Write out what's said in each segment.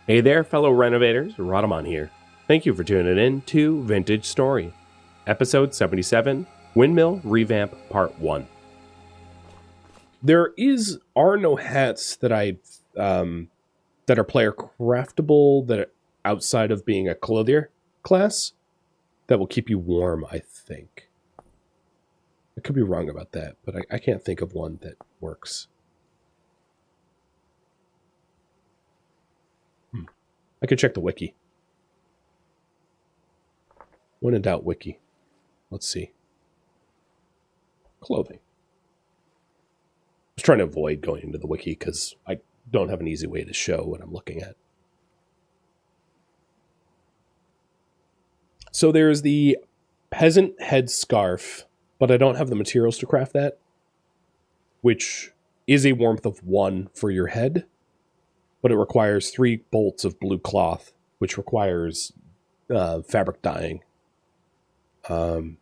Hey there, fellow renovators. Rhadamant here. Thank you for tuning in to Vintage Story, episode 77, Windmill Revamp Part 1. There are no hats that that are player craftable that are outside of being a clothier class that will keep you warm, I think. I could be wrong about that, but I can't think of one that works. I could check the wiki. When in doubt, wiki. Let's see. Clothing. I was trying to avoid going into the wiki because I don't have an easy way to show what I'm looking at. So there's the peasant head scarf, but I don't have the materials to craft that, which is a warmth of 1 for your head, but it requires 3 bolts of blue cloth, which requires fabric dyeing. And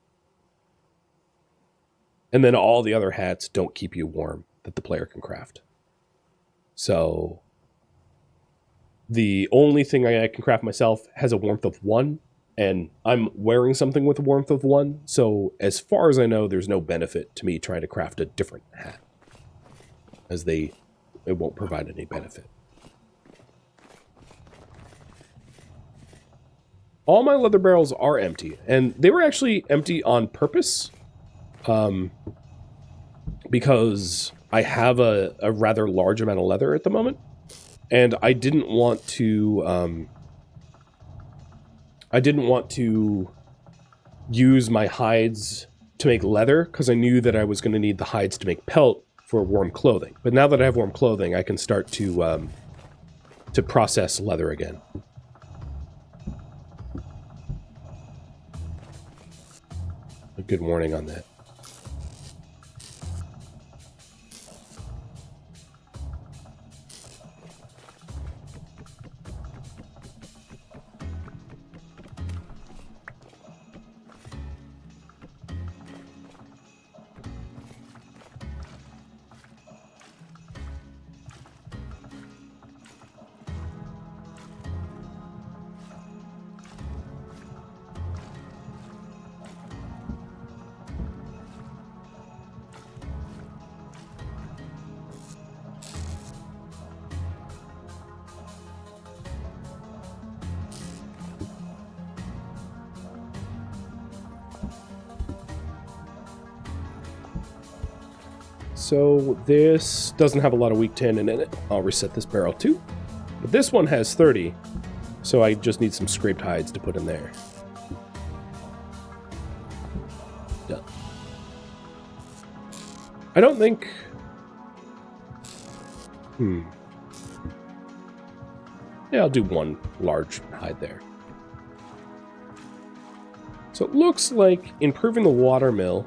then all the other hats don't keep you warm that the player can craft. So the only thing I can craft myself has a warmth of 1, and I'm wearing something with a warmth of 1. So as far as I know, there's no benefit to me trying to craft a different hat, as it won't provide any benefit. All my leather barrels are empty, and they were actually empty on purpose, because I have a rather large amount of leather at the moment, and I didn't want to use my hides to make leather, because I knew that I was going to need the hides to make pelt for warm clothing. But now that I have warm clothing, I can start to process leather again. A good warning on that. So this doesn't have a lot of weak tannin in it. I'll reset this barrel too. But this one has 30, so I just need some scraped hides to put in there. Done. I don't think... Yeah, I'll do 1 large hide there. So it looks like improving the watermill,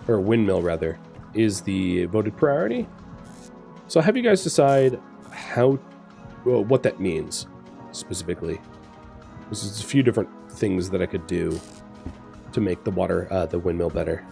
or windmill rather, is the voted priority. So I'll have you guys decide what that means specifically. There's a few different things that I could do to make the windmill better.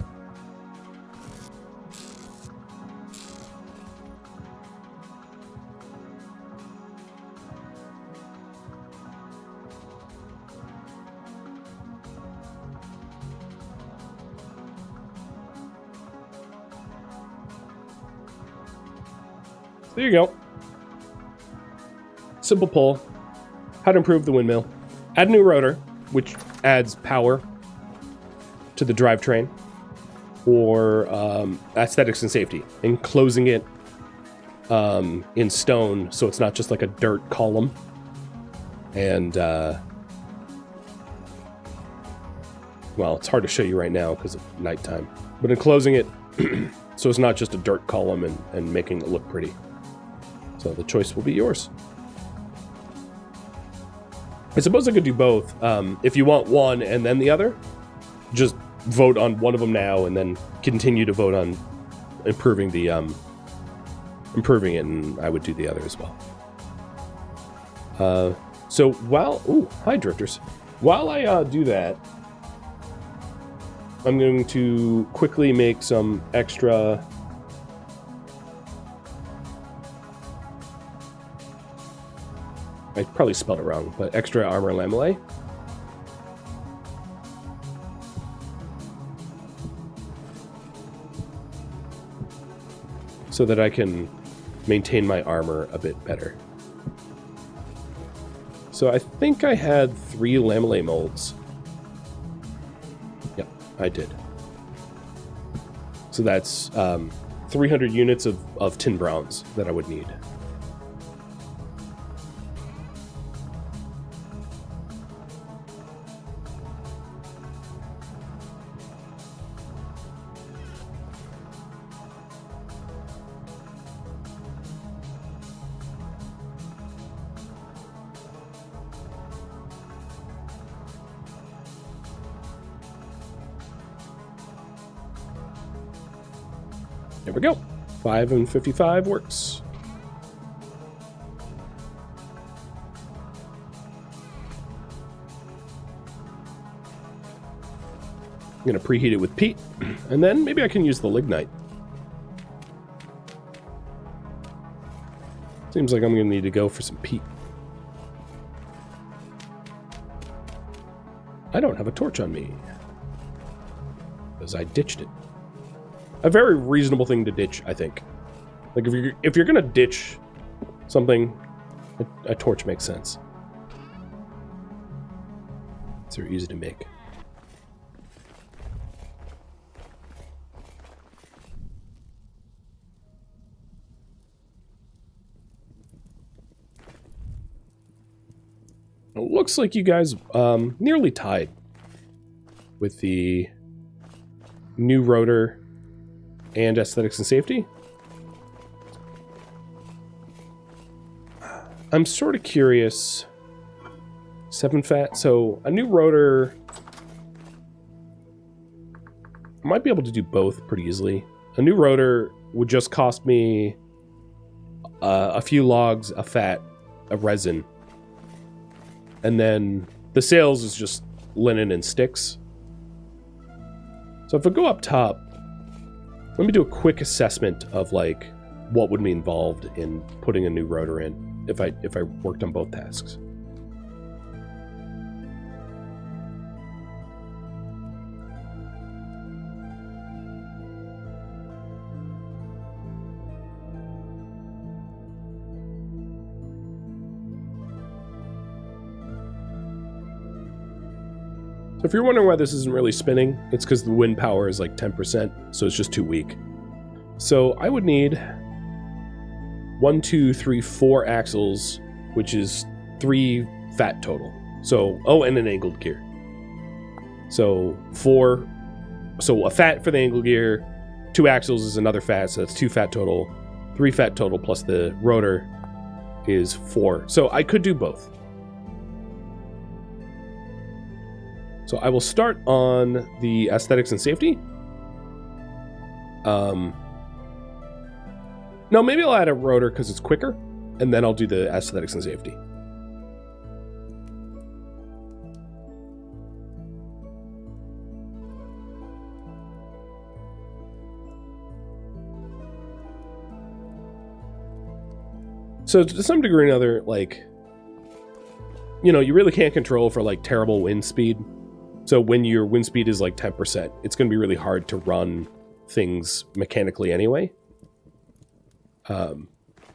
There you go. Simple pull. How to improve the windmill. Add a new rotor, which adds power to the drivetrain, or aesthetics and safety, and closing it in stone so it's not just like a dirt column. And, well, it's hard to show you right now because of nighttime, but enclosing it so it's not just a dirt column and making it look pretty. So the choice will be yours. I suppose I could do both. If you want one and then the other, just vote on one of them now and then continue to vote on improving it, and I would do the other as well. So hi drifters. While I do that, I'm going to quickly make some extra I probably spelled it wrong, but extra armor lamellae. So that I can maintain my armor a bit better. So I think I had 3 lamellae molds. Yep, I did. So that's 300 units of tin bronze that I would need. There we go. 5 and 55 works. I'm going to preheat it with peat, and then maybe I can use the lignite. Seems like I'm going to need to go for some peat. I don't have a torch on me, because I ditched it. A very reasonable thing to ditch, I think. Like, if you're gonna ditch something, a torch makes sense. It's very easy to make. It looks like you guys nearly tied with the new rotor and aesthetics and safety. I'm sort of curious. 7 fat. So a new rotor. I might be able to do both pretty easily. A new rotor would just cost me a few logs, a fat, a resin. And then the sales is just linen and sticks. So if I go up top, let me do a quick assessment of like what would be involved in putting a new rotor in if I worked on both tasks. So if you're wondering why this isn't really spinning, it's because the wind power is like 10%, so it's just too weak. So I would need 1, 2, 3, 4 axles, which is 3 fat total. So, oh, and an angled gear. So 4, so a fat for the angled gear, 2 axles is another fat, so that's 2 fat total, 3 fat total plus the rotor is 4. So I could do both. So I will start on the aesthetics and safety. No, maybe I'll add a rotor because it's quicker, and then I'll do the aesthetics and safety. So to some degree or another, like, you know, you really can't control for like terrible wind speed. So when your wind speed is like 10%, it's going to be really hard to run things mechanically anyway.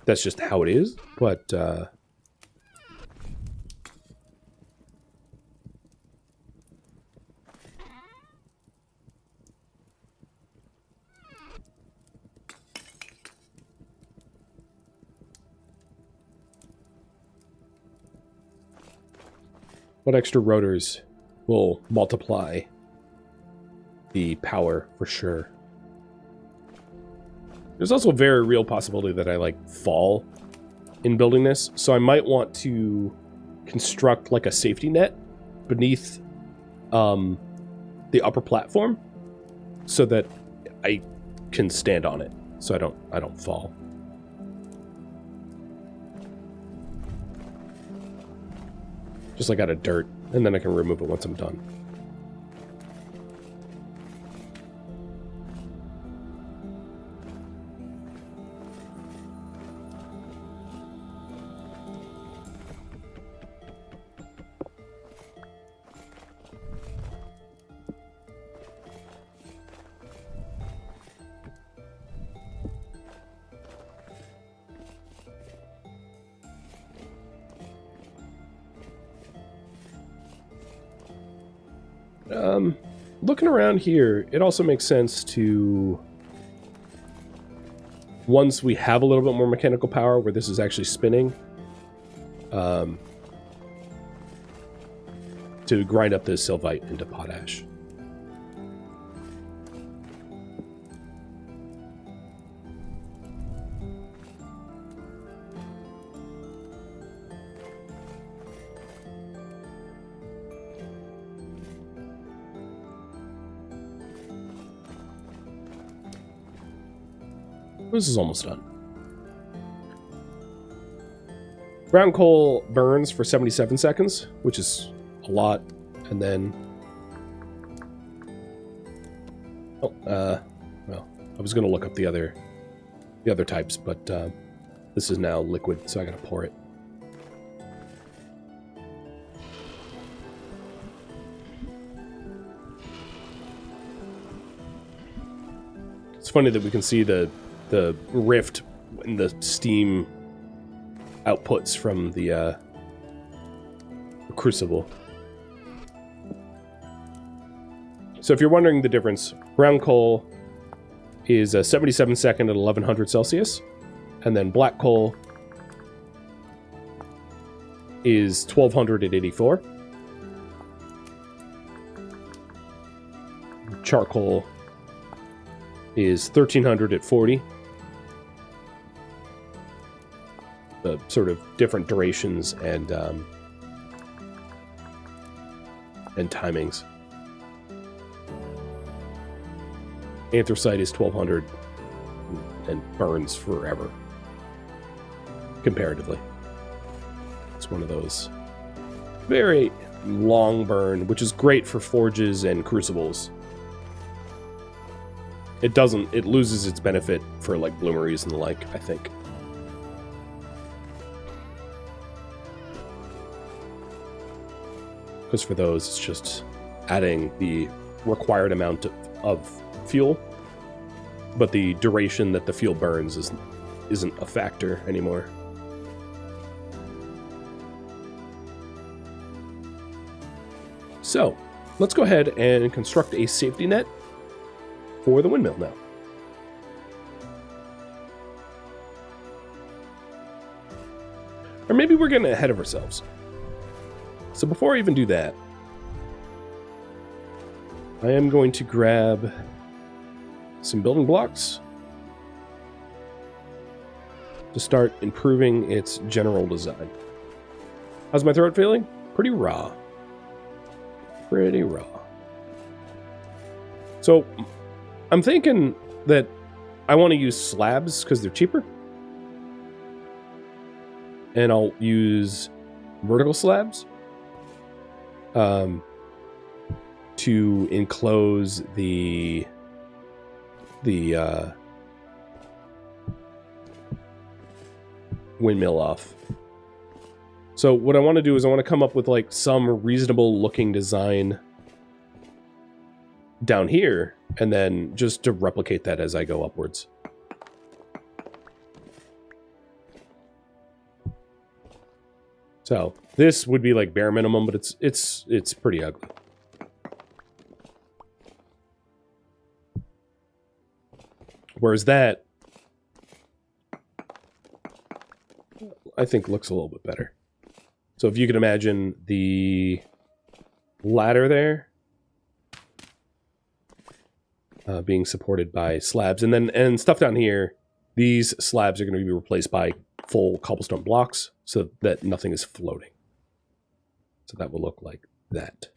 That's just how it is. But what extra rotors will multiply the power for sure. There's also a very real possibility that I like fall in building this, so I might want to construct like a safety net beneath the upper platform so that I can stand on it, so I don't fall. Just like out of dirt, and then I can remove it once I'm done. looking around here, it also makes sense to, once we have a little bit more mechanical power where this is actually spinning, to grind up this sylvite into potash. This is almost done. Brown coal burns for 77 seconds, which is a lot, and then... Oh, well, I was going to look up the other types, but this is now liquid, so I got to pour it. It's funny that we can see the rift in the steam outputs from the crucible. So if you're wondering the difference, brown coal is 77 second at 1100 Celsius, and then black coal is 1200 at 84. Charcoal is 1300 at 40. The sort of different durations and timings. Anthracite is 1200 and burns forever, comparatively. It's one of those very long burn, which is great for forges and crucibles. It loses its benefit for like bloomeries and the like, I think. Because for those, it's just adding the required amount of fuel, but the duration that the fuel burns isn't a factor anymore. So, let's go ahead and construct a safety net for the windmill now. Or maybe we're getting ahead of ourselves. So before I even do that, I am going to grab some building blocks to start improving its general design. How's my throat feeling? Pretty raw. Pretty raw. So I'm thinking that I want to use slabs because they're cheaper. And I'll use vertical slabs to enclose the windmill off. So what I want to do is I want to come up with like some reasonable looking design down here, and then just to replicate that as I go upwards. So this would be like bare minimum, but it's pretty ugly. Whereas that, I think, looks a little bit better. So if you can imagine the ladder there being supported by slabs, and stuff down here, these slabs are going to be replaced by full cobblestone blocks so that nothing is floating. So that will look like that.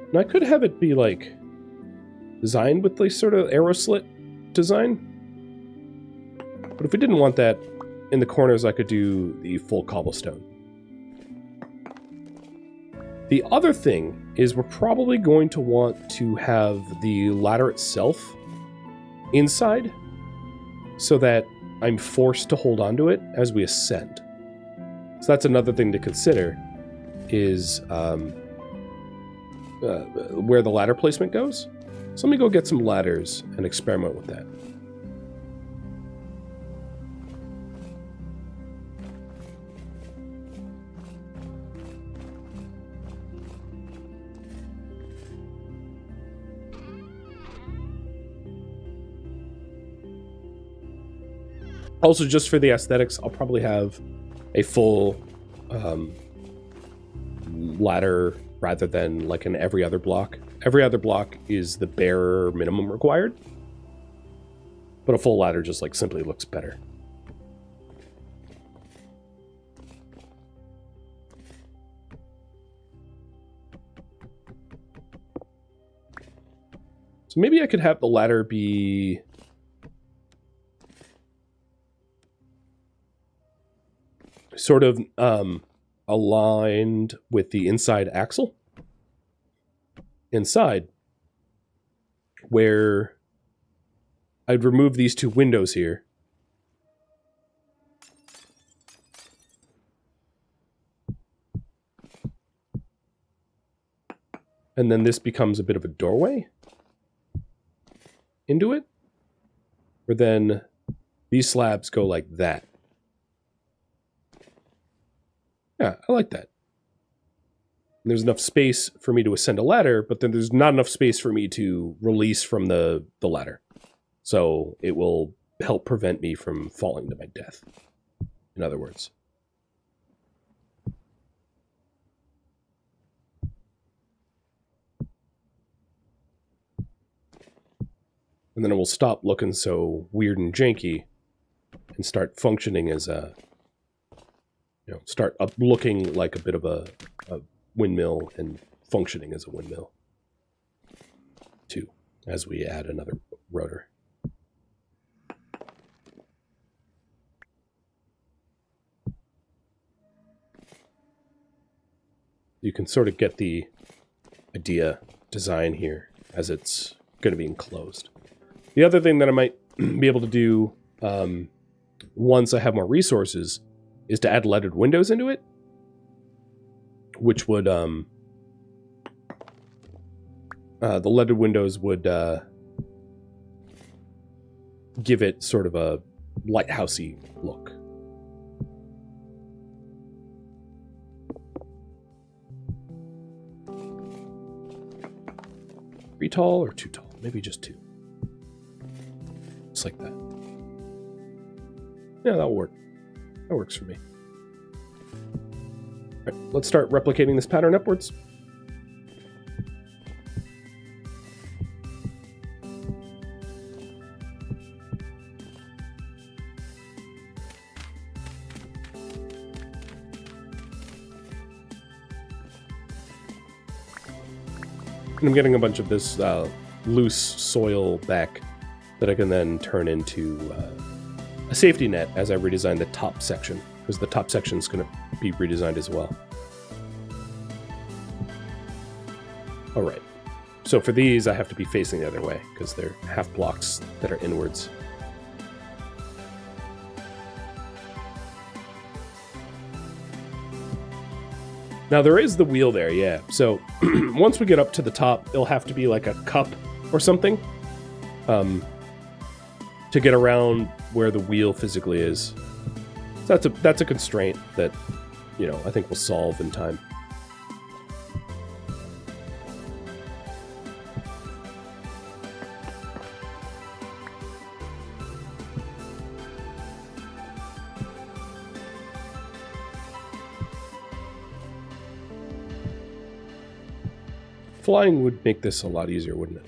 And I could have it be like designed with this sort of arrow slit design. But if we didn't want that in the corners, I could do the full cobblestone. The other thing is we're probably going to want to have the ladder itself inside so that I'm forced to hold onto it as we ascend. So that's another thing to consider is where the ladder placement goes. So let me go get some ladders and experiment with that. Also, just for the aesthetics, I'll probably have a full ladder rather than like an every other block. Every other block is the bare minimum required, but a full ladder just like simply looks better. So maybe I could have the ladder be sort of aligned with the inside axle. Inside, where I'd remove these two windows here. And then this becomes a bit of a doorway into it. Where then these slabs go like that. Yeah, I like that. And there's enough space for me to ascend a ladder, but then there's not enough space for me to release from the ladder. So it will help prevent me from falling to my death, in other words. And then it will stop looking so weird and janky and start functioning as a, start up looking like a bit of a windmill and functioning as a windmill too, as we add another rotor. You can sort of get the idea design here as it's going to be enclosed. The other thing that I might be able to do once I have more resources is to add leaded windows into it, which would, the leaded windows would give it sort of a lighthousey look. Three tall or too tall? Maybe just two. Just like that. Yeah, that'll work. That works for me. All right, let's start replicating this pattern upwards. And I'm getting a bunch of this loose soil back that I can then turn into a safety net as I redesign the top section, because the top section is going to be redesigned as well. All right. So for these, I have to be facing the other way because they're half blocks that are inwards. Now there is the wheel there, yeah. So once we get up to the top, it'll have to be like a cup or something to get around where the wheel physically is. So that's a constraint that, I think we'll solve in time. Flying would make this a lot easier, wouldn't it?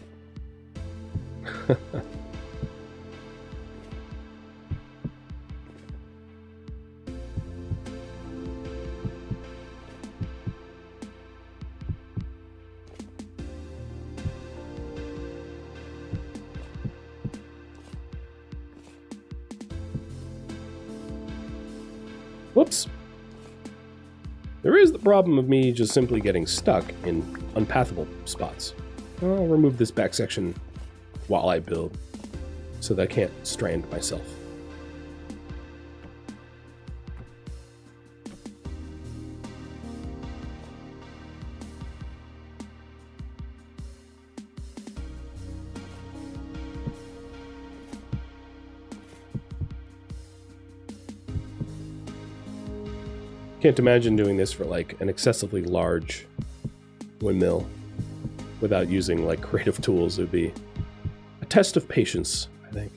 Whoops. There is the problem of me just simply getting stuck in unpathable spots. I'll remove this back section while I build so that I can't strand myself. Can't imagine doing this for like an excessively large windmill without using like creative tools. It would be a test of patience, I think.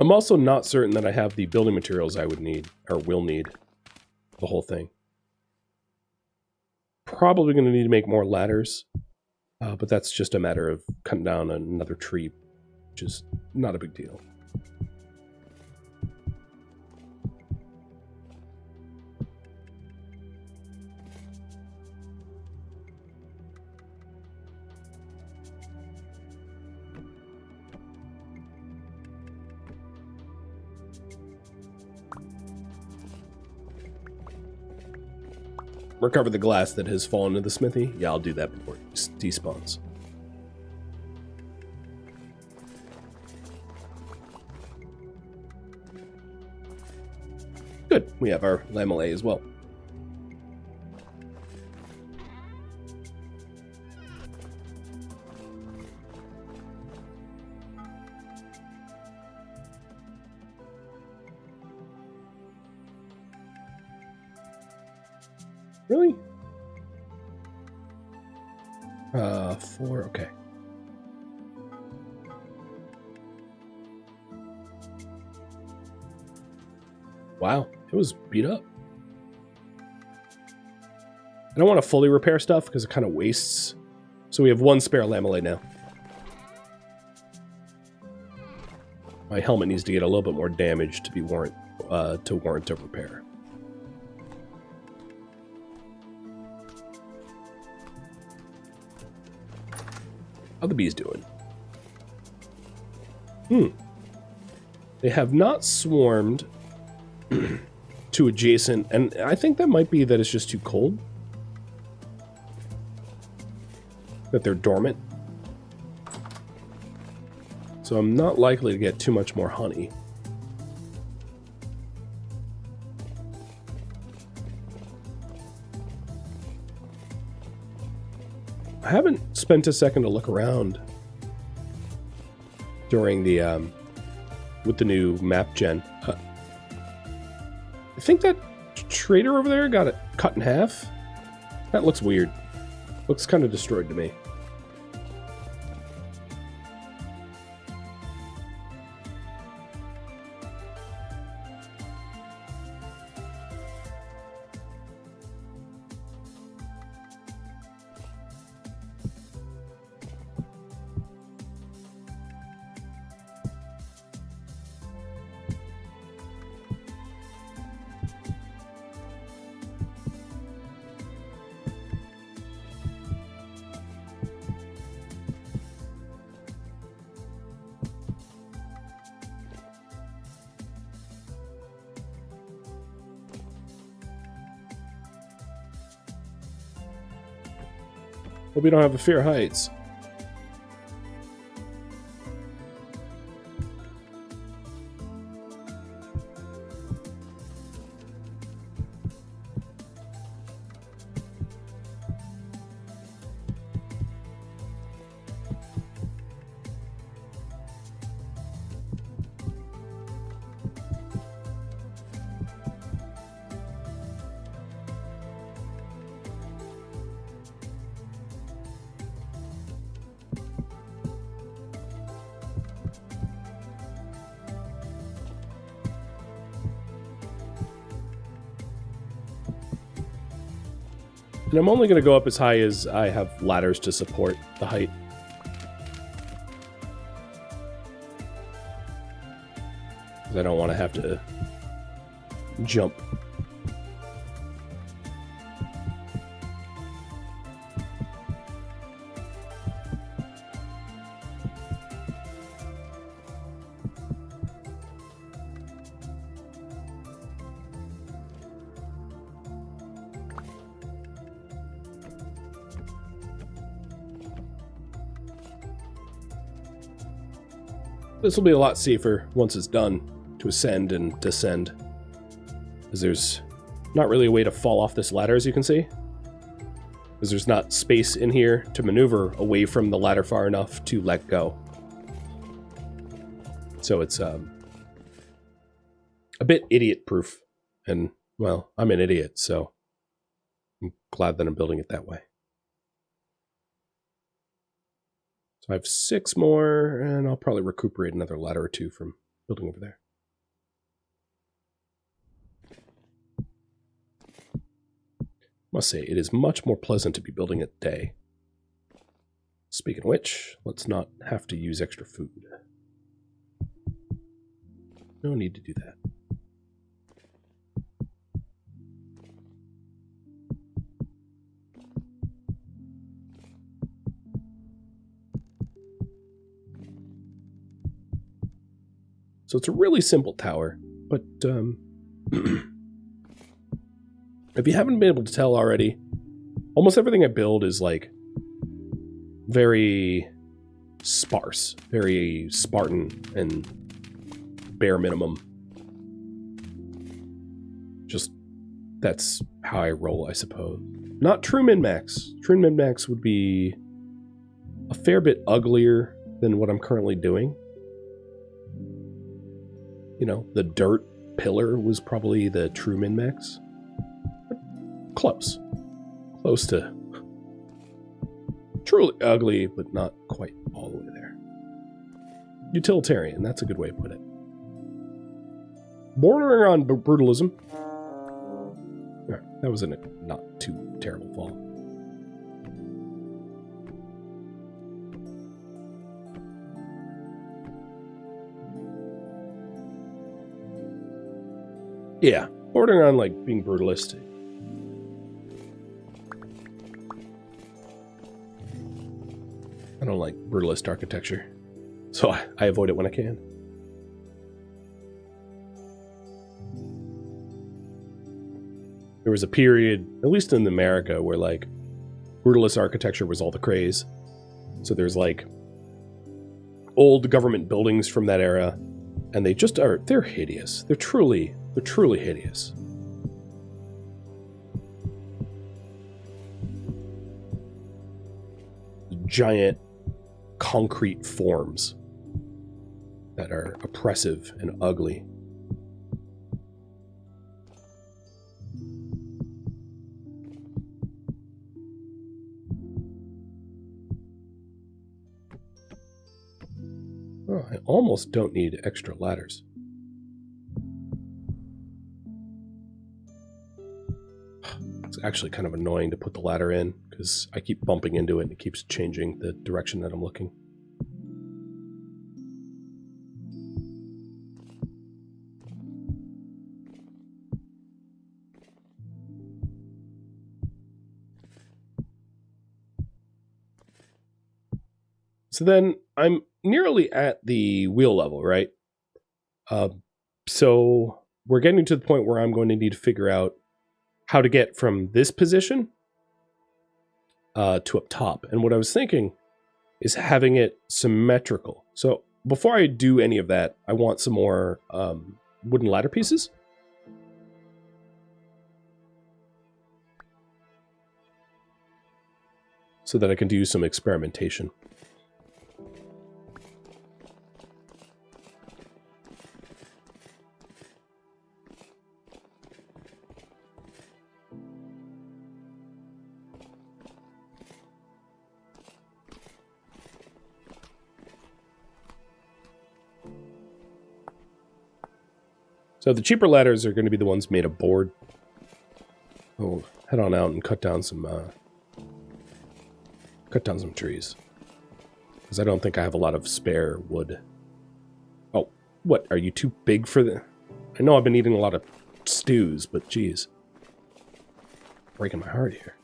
I'm also not certain that I have the building materials I would need or will need the whole thing. Probably going to need to make more ladders, but that's just a matter of cutting down another tree, which is not a big deal. Recover the glass that has fallen into the smithy. Yeah, I'll do that before it despawns. Good. We have our lamellar as well. Really? 4, okay. Wow, it was beat up. I don't want to fully repair stuff because it kind of wastes. So we have 1 spare lamellar now. My helmet needs to get a little bit more damage to warrant a repair. How the bees doing? They have not swarmed to adjacent, and I think that might be that it's just too cold. That they're dormant. So I'm not likely to get too much more honey. I haven't spent a second to look around during the with the new map gen. I think that trader over there got it cut in half. That looks weird. Looks kind of destroyed to me. Hope we don't have a fear of heights. And I'm only going to go up as high as I have ladders to support the height. Because I don't want to have to jump. This will be a lot safer once it's done to ascend and descend, because there's not really a way to fall off this ladder, as you can see, because there's not space in here to maneuver away from the ladder far enough to let go. So it's a bit idiot-proof, and, well, I'm an idiot, so I'm glad that I'm building it that way. So I have 6 more, and I'll probably recuperate another ladder or 2 from building over there. Must say, it is much more pleasant to be building at day. Speaking of which, let's not have to use extra food. No need to do that. So it's a really simple tower, but if you haven't been able to tell already, almost everything I build is like very sparse, very Spartan and bare minimum. Just that's how I roll, I suppose. Not true min-max. True min-max would be a fair bit uglier than what I'm currently doing. You know, the dirt pillar was probably the true min-max. Close. Close to truly ugly, but not quite all the way there. Utilitarian, that's a good way to put it. Bordering on brutalism. That was a not too terrible fall. Yeah, bordering on like being brutalist. I don't like brutalist architecture, so I avoid it when I can. There was a period, at least in America, where like brutalist architecture was all the craze. So there's like old government buildings from that era, and they just are, they're hideous. They're truly hideous. Giant concrete forms that are oppressive and ugly. Oh, I almost don't need extra ladders. It's actually kind of annoying to put the ladder in because I keep bumping into it and it keeps changing the direction that I'm looking. So then I'm nearly at the wheel level, right? So we're getting to the point where I'm going to need to figure out how to get from this position to up top. And what I was thinking is having it symmetrical. So before I do any of that, I want some more wooden ladder pieces. So that I can do some experimentation. So the cheaper ladders are going to be the ones made of board. We'll head on out and cut down some trees, because I don't think I have a lot of spare wood. Oh, what? Are you too big for the... I know I've been eating a lot of stews, but geez. Breaking my heart here.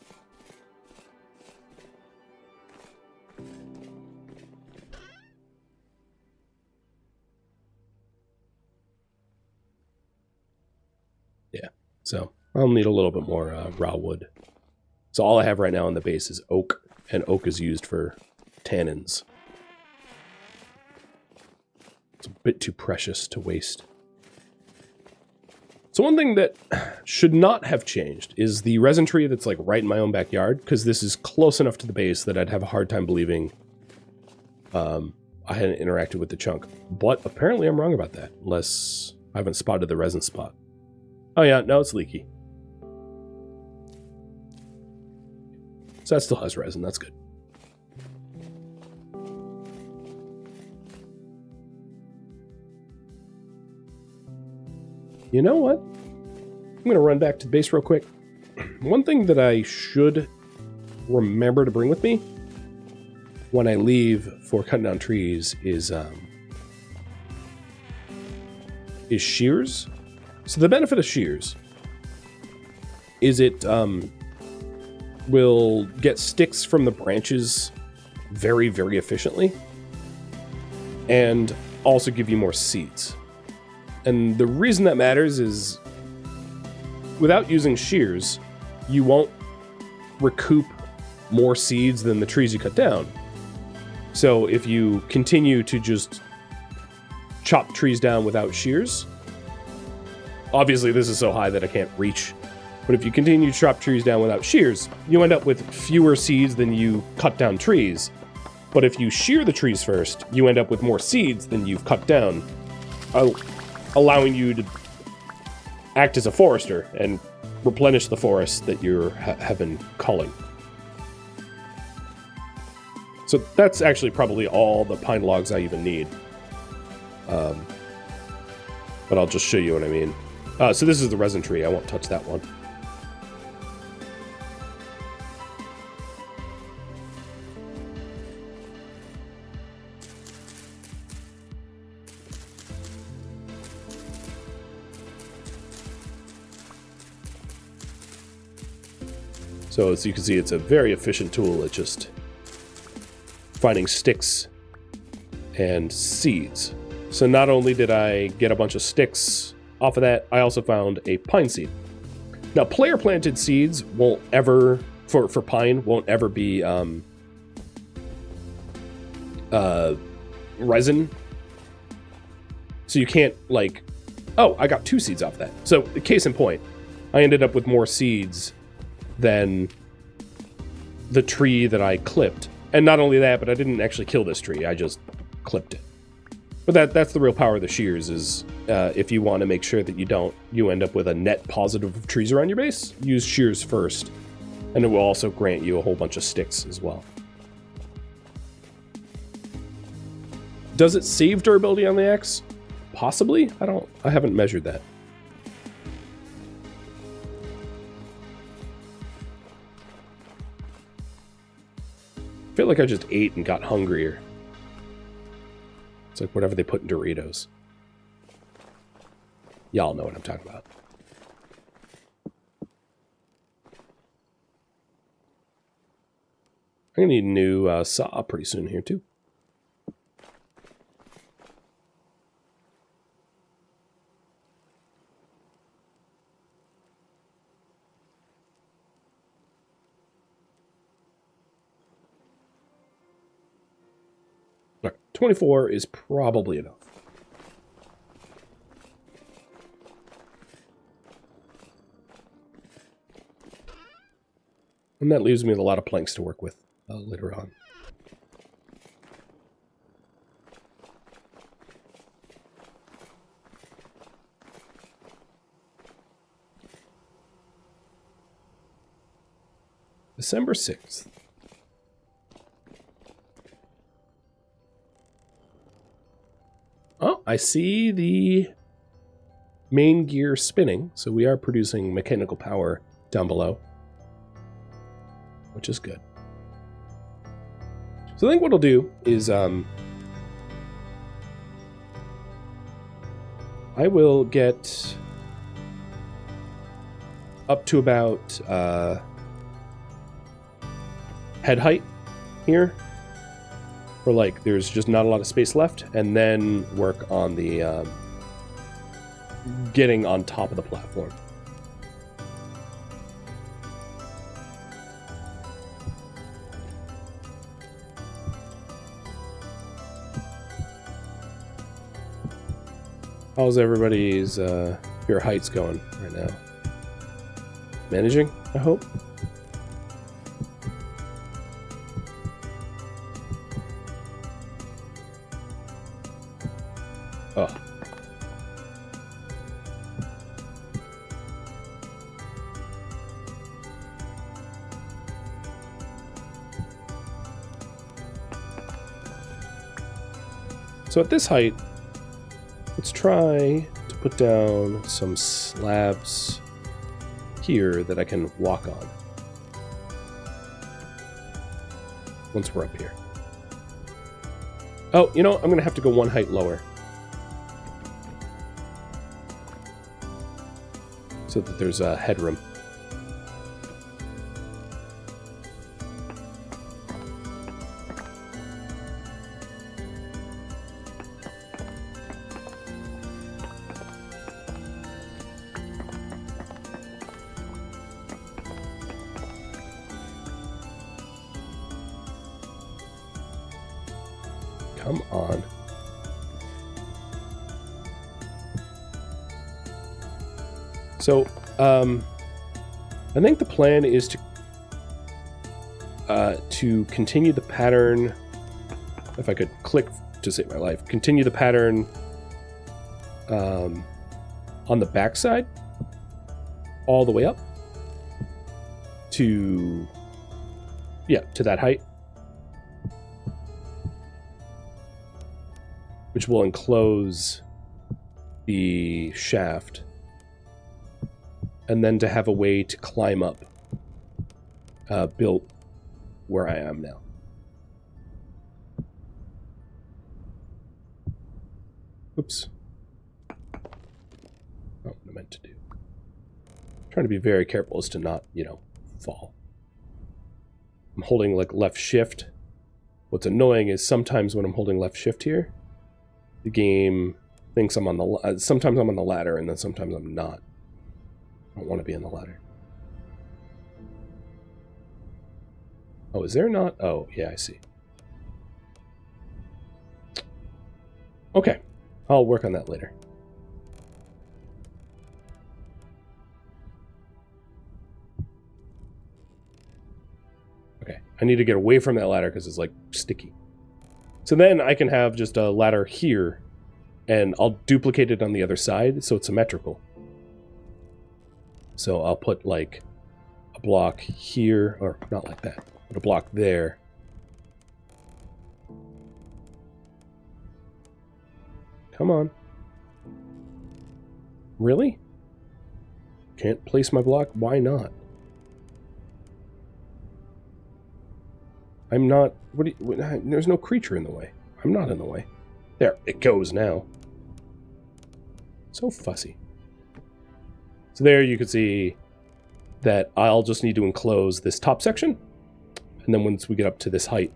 Yeah, so I'll need a little bit more raw wood. So all I have right now on the base is oak, and oak is used for tannins. It's a bit too precious to waste. So one thing that should not have changed is the resin tree that's like right in my own backyard, because this is close enough to the base that I'd have a hard time believing I hadn't interacted with the chunk. But apparently I'm wrong about that, unless I haven't spotted the resin spot. Oh yeah, no, it's leaky. So that still has resin, that's good. You know what? I'm going to run back to the base real quick. One thing that I should remember to bring with me when I leave for cutting down trees is shears. So the benefit of shears is it will get sticks from the branches very, very efficiently, and also give you more seeds. And the reason that matters is without using shears, you won't recoup more seeds than the trees you cut down. So if you continue to just chop trees down without shears, obviously this is so high that I can't reach, but if you continue to chop trees down without shears, you end up with fewer seeds than you cut down trees. But if you shear the trees first, you end up with more seeds than you've cut down, allowing you to act as a forester and replenish the forest that you have been culling. So that's actually probably all the pine logs I even need. But I'll just show you what I mean. So this is the resin tree. I won't touch that one. So as you can see, it's a very efficient tool at just finding sticks and seeds. So not only did I get a bunch of sticks off of that, I also found a pine seed. Now, player planted seeds won't ever, for pine, won't ever be resin. So you can't like, oh, I got 2 seeds off that. So case in point, I ended up with more seeds than the tree that I clipped. And not only that, but I didn't actually kill this tree, I just clipped it. But that's the real power of the shears is if you want to make sure that you end up with a net positive of trees around your base, use shears first. And it will also grant you a whole bunch of sticks as well. Does it save durability on the axe? Possibly. I haven't measured that. I feel like I just ate and got hungrier. It's like whatever they put in Doritos. Y'all know what I'm talking about. I'm gonna need a new saw pretty soon here too. All right, 24 is probably enough. And that leaves me with a lot of planks to work with later on. December 6th. Oh, I see the main gear spinning, so we are producing mechanical power down below, which is good. So I think what I'll do is I will get up to about head height here, where like there's just not a lot of space left, and then work on the getting on top of the platform. How's everybody's your heights going right now? Managing, I hope. Oh. So at this height, let's try to put down some slabs here that I can walk on once we're up here. Oh, you know, I'm going to have to go one height lower so that there's a headroom. Come on. So, I think the plan is to continue the pattern. If I could click to save my life, continue the pattern on the backside all the way up to, yeah, to that height, which will enclose the shaft, and then to have a way to climb up, built where I am now. Oops. Not what I meant to do. I'm trying to be very careful as to not, you know, fall. I'm holding like left shift. What's annoying is sometimes when I'm holding left shift here, the game thinks I'm on the sometimes I'm on the ladder and then sometimes I'm not. I don't want to be on the ladder. Oh, is there not? Oh, yeah, I see. Okay, I'll work on that later. Okay, I need to get away from that ladder because it's like sticky. So then I can have just a ladder here, and I'll duplicate it on the other side so it's symmetrical. So I'll put like a block here, or not like that, but a block there. Come on. Really? Can't place my block? Why not? I'm not... there's no creature in the way. I'm not in the way. There, it goes now. So fussy. So there you can see that I'll just need to enclose this top section. And then once we get up to this height,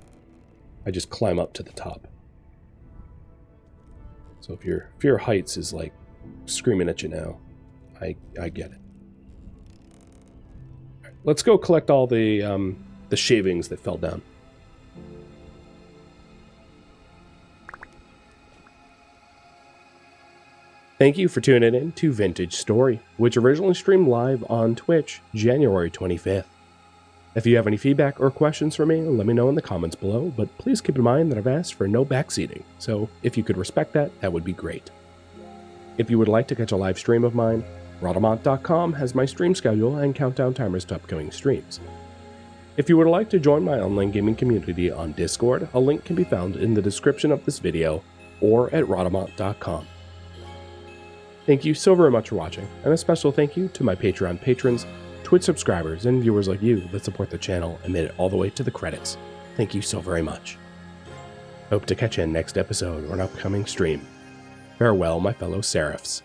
I just climb up to the top. So if your heights is like screaming at you now, I get it. Right, let's go collect all the shavings that fell down. Thank you for tuning in to Vintage Story, which originally streamed live on Twitch, January 25th. If you have any feedback or questions for me, let me know in the comments below, but please keep in mind that I've asked for no backseating, so if you could respect that, that would be great. If you would like to catch a live stream of mine, Rhadamant.com has my stream schedule and countdown timers to upcoming streams. If you would like to join my online gaming community on Discord, a link can be found in the description of this video or at Rhadamant.com. Thank you so very much for watching, and a special thank you to my Patreon patrons, Twitch subscribers, and viewers like you that support the channel and made it all the way to the credits. Thank you so very much. Hope to catch you in next episode or an upcoming stream. Farewell, my fellow Seraphs.